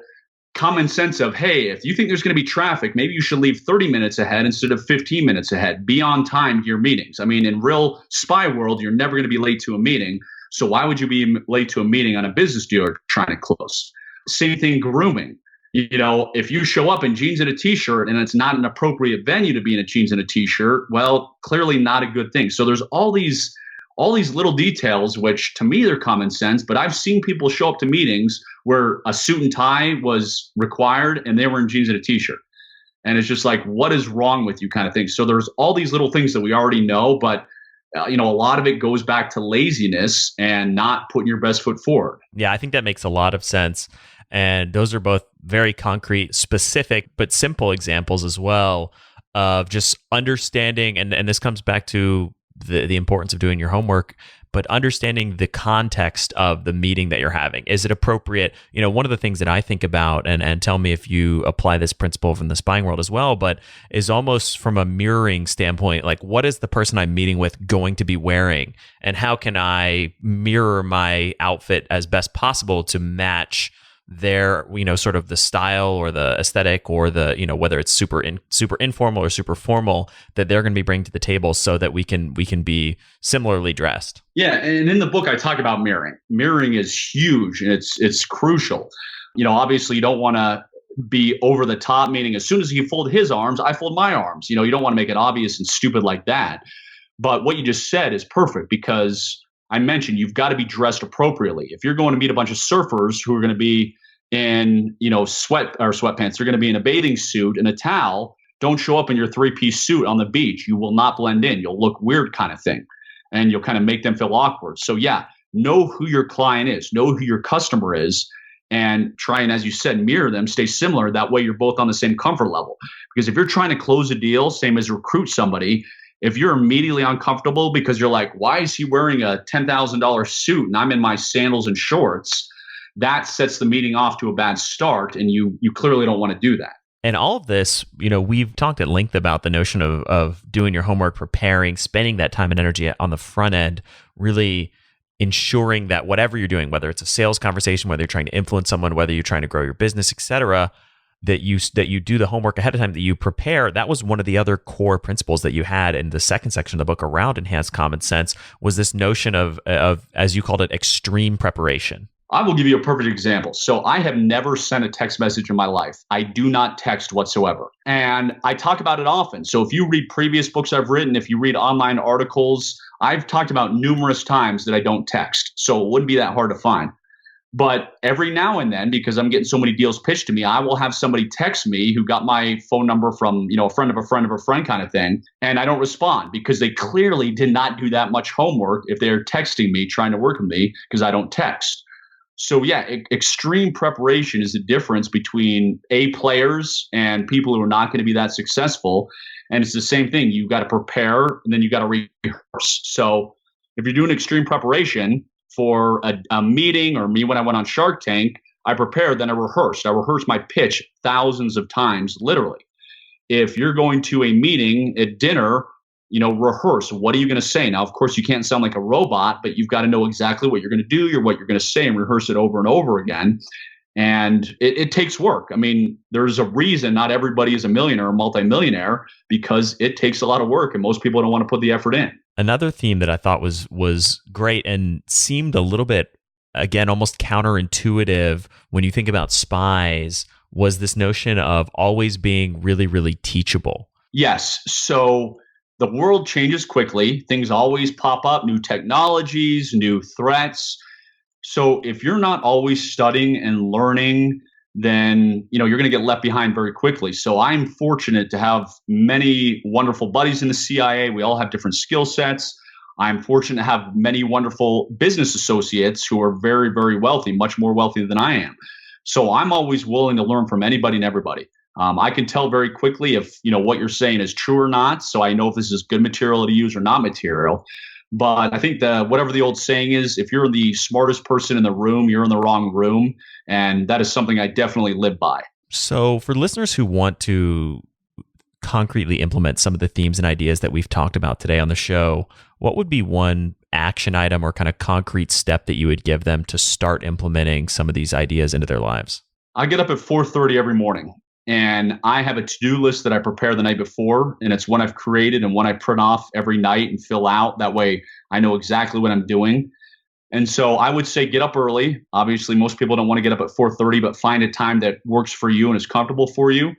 common sense of, hey, if you think there's going to be traffic, maybe you should leave 30 minutes ahead instead of 15 minutes ahead. Be on time to your meetings. I mean, in real spy world, you're never going to be late to a meeting. So why would you be late to a meeting on a business deal you're trying to close? Same thing, grooming. You know, if you show up in jeans and a t-shirt and it's not an appropriate venue to be in a jeans and a t-shirt, well, clearly not a good thing. So there's all these little details, which to me, they're common sense, but I've seen people show up to meetings where a suit and tie was required and they were in jeans and a t-shirt. And it's just like, what is wrong with you kind of thing. So there's all these little things that we already know, but a lot of it goes back to laziness and not putting your best foot forward. Yeah, I think that makes a lot of sense. And those are both very concrete, specific, but simple examples as well of just understanding. And this comes back to the importance of doing your homework, but understanding the context of the meeting that you're having. Is it appropriate? One of the things that I think about, and tell me if you apply this principle from the spying world as well, but is almost from a mirroring standpoint, like what is the person I'm meeting with going to be wearing? And how can I mirror my outfit as best possible to match their, sort of the style or the aesthetic or the, whether it's super informal or super formal that they're going to be bringing to the table so that we can be similarly dressed. Yeah. And in the book, I talk about mirroring. Mirroring is huge and it's crucial. Obviously you don't want to be over the top, meaning as soon as he fold his arms, I fold my arms. You don't want to make it obvious and stupid like that. But what you just said is perfect because I mentioned you've got to be dressed appropriately. If you're going to meet a bunch of surfers who are going to be in, sweatpants, they're going to be in a bathing suit and a towel, don't show up in your 3-piece suit on the beach. You will not blend in. You'll look weird kind of thing. And you'll kind of make them feel awkward. So yeah, know who your client is, know who your customer is, and try and, as you said, mirror them, stay similar. That way you're both on the same comfort level. Because if you're trying to close a deal, same as recruit somebody, if you're immediately uncomfortable because you're like, why is he wearing a $10,000 suit and I'm in my sandals and shorts? That sets the meeting off to a bad start. And you clearly don't want to do that. And all of this, we've talked at length about the notion of doing your homework, preparing, spending that time and energy on the front end, really ensuring that whatever you're doing, whether it's a sales conversation, whether you're trying to influence someone, whether you're trying to grow your business, et cetera, that you do the homework ahead of time, that you prepare. That was one of the other core principles that you had in the second section of the book around enhanced common sense, was this notion of as you called it, extreme preparation. I will give you a perfect example. So I have never sent a text message in my life. I do not text whatsoever. And I talk about it often. So if you read previous books I've written, if you read online articles, I've talked about numerous times that I don't text. So it wouldn't be that hard to find. But every now and then, because I'm getting so many deals pitched to me, I will have somebody text me who got my phone number from, a friend of a friend of a friend kind of thing. And I don't respond because they clearly did not do that much homework if they're texting me, trying to work with me, because I don't text. So yeah, extreme preparation is the difference between A players and people who are not going to be that successful. And it's the same thing. You got to prepare and then you got to rehearse. So if you're doing extreme preparation for a meeting, or me when I went on Shark Tank, I prepared, then I rehearsed. I rehearsed my pitch thousands of times, literally. If you're going to a meeting at dinner, rehearse. What are you going to say? Now, of course, you can't sound like a robot, but you've got to know exactly what you're going to do, what you're going to say, and rehearse it over and over again. And it takes work. I mean, there's a reason not everybody is a millionaire or multimillionaire, because it takes a lot of work and most people don't want to put the effort in. Another theme that I thought was great and seemed a little bit, again, almost counterintuitive when you think about spies, was this notion of always being really, really teachable. Yes. So the world changes quickly. Things always pop up, new technologies, new threats. So if you're not always studying and learning, then you're going to get left behind very quickly. So I'm fortunate to have many wonderful buddies in the CIA. We all have different skill sets. I'm fortunate to have many wonderful business associates who are very, very wealthy, much more wealthy than I am. So I'm always willing to learn from anybody and everybody. I can tell very quickly if what you're saying is true or not. So I know if this is good material to use or not material. But I think whatever the old saying is, if you're the smartest person in the room, you're in the wrong room. And that is something I definitely live by. So for listeners who want to concretely implement some of the themes and ideas that we've talked about today on the show, what would be one action item or kind of concrete step that you would give them to start implementing some of these ideas into their lives? I get up at 4:30 every morning, and I have a to-do list that I prepare the night before, and it's one I've created and one I print off every night and fill out. That way I know exactly what I'm doing. And so I would say get up early. Obviously, most people don't want to get up at 4:30, but find a time that works for you and is comfortable for you.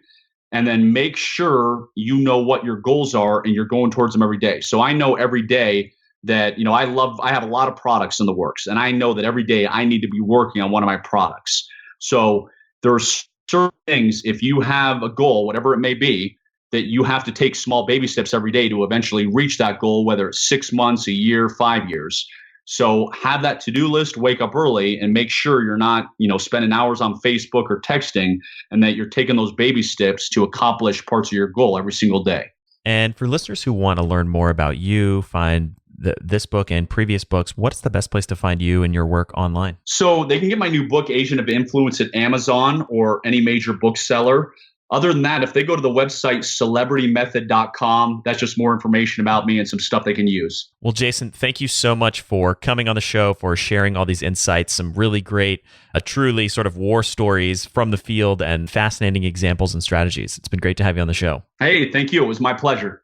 And then make sure you know what your goals are and you're going towards them every day. So I know every day that, I have a lot of products in the works, and I know that every day I need to be working on one of my products. So there's certain things, if you have a goal, whatever it may be, that you have to take small baby steps every day to eventually reach that goal, whether it's 6 months, a year, 5 years. So have that to-do list, wake up early, and make sure you're not, spending hours on Facebook or texting, and that you're taking those baby steps to accomplish parts of your goal every single day. And for listeners who want to learn more about you, find this book and previous books, what's the best place to find you and your work online? So they can get my new book, Agent of Influence, at Amazon or any major bookseller. Other than that, if they go to the website celebritymethod.com, that's just more information about me and some stuff they can use. Well, Jason, thank you so much for coming on the show, for sharing all these insights, some really great, truly sort of war stories from the field and fascinating examples and strategies. It's been great to have you on the show. Hey, thank you. It was my pleasure.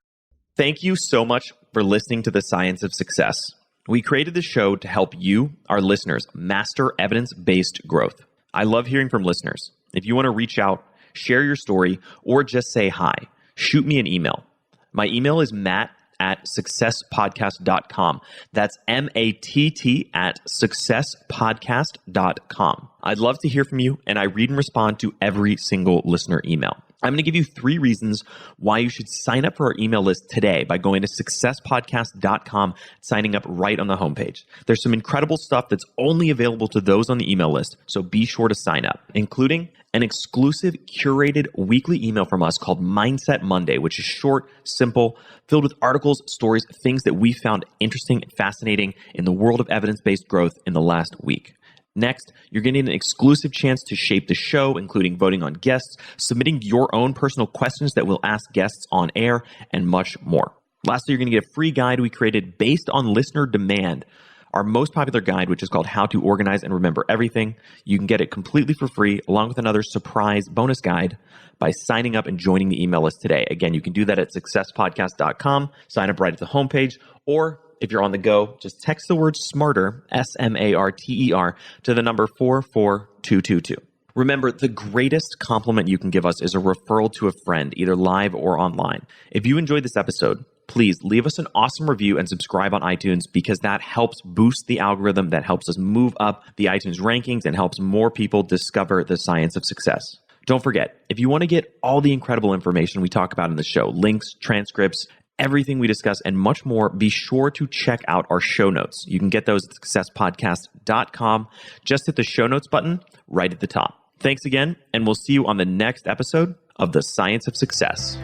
Thank you so much for listening to The Science of Success. We created this show to help you, our listeners, master evidence-based growth. I love hearing from listeners. If you want to reach out, share your story, or just say hi, shoot me an email. My email is matt@successpodcast.com. That's matt@successpodcast.com. I'd love to hear from you, and I read and respond to every single listener email. I'm going to give you 3 reasons why you should sign up for our email list today by going to successpodcast.com, signing up right on the homepage. There's some incredible stuff that's only available to those on the email list, so be sure to sign up, including an exclusive curated weekly email from us called Mindset Monday, which is short, simple, filled with articles, stories, things that we found interesting and fascinating in the world of evidence-based growth in the last week. Next, you're getting an exclusive chance to shape the show, including voting on guests, submitting your own personal questions that we'll ask guests on air, and much more. Lastly, you're going to get a free guide we created based on listener demand. Our most popular guide, which is called How to Organize and Remember Everything. You can get it completely for free, along with another surprise bonus guide by signing up and joining the email list today. Again, you can do that at successpodcast.com, sign up right at the homepage, or if you're on the go, just text the word SMARTER, SMARTER, to the number 44222. Remember, the greatest compliment you can give us is a referral to a friend, either live or online. If you enjoyed this episode, please leave us an awesome review and subscribe on iTunes, because that helps boost the algorithm, that helps us move up the iTunes rankings and helps more people discover the science of success. Don't forget, if you want to get all the incredible information we talk about in the show, links, transcripts, everything we discuss, and much more, be sure to check out our show notes. You can get those at successpodcast.com. Just hit the show notes button right at the top. Thanks again, and we'll see you on the next episode of The Science of Success.